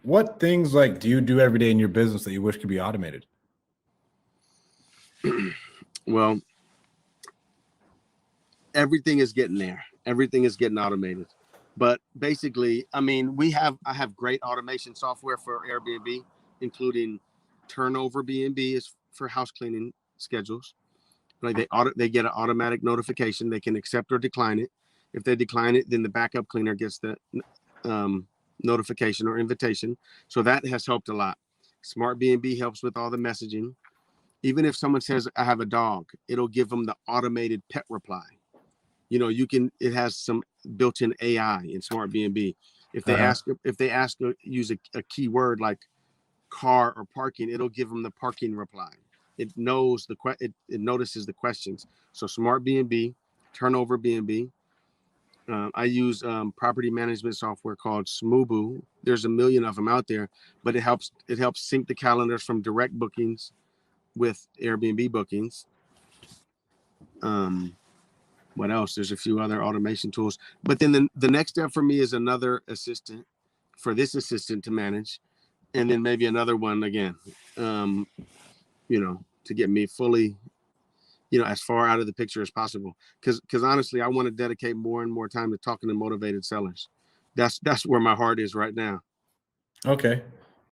What things like do you do every day in your business that you wish could be automated? Well, everything is getting there. Everything is getting automated. But basically, I mean, I have great automation software for Airbnb, including turnover B&B is for house cleaning schedules. Like they get an automatic notification. They can accept or decline it. If they decline it, then the backup cleaner gets the notification or invitation. So that has helped a lot. Smart B&B helps with all the messaging. Even if someone says I have a dog, it'll give them the automated pet reply. You know, it has some built-in AI in Smart B&B. If they use a keyword like car or parking, it'll give them the parking reply. It knows it notices the questions. So Smart B&B, Turnover B&B. I use property management software called Smoobu. There's a million of them out there, but it helps sync the calendars from direct bookings with Airbnb bookings. What else? There's a few other automation tools, but then the next step for me is another assistant for this assistant to manage, and then maybe another one again, to get me fully, as far out of the picture as possible. Because honestly, I want to dedicate more and more time to talking to motivated sellers. That's where my heart is right now. Okay.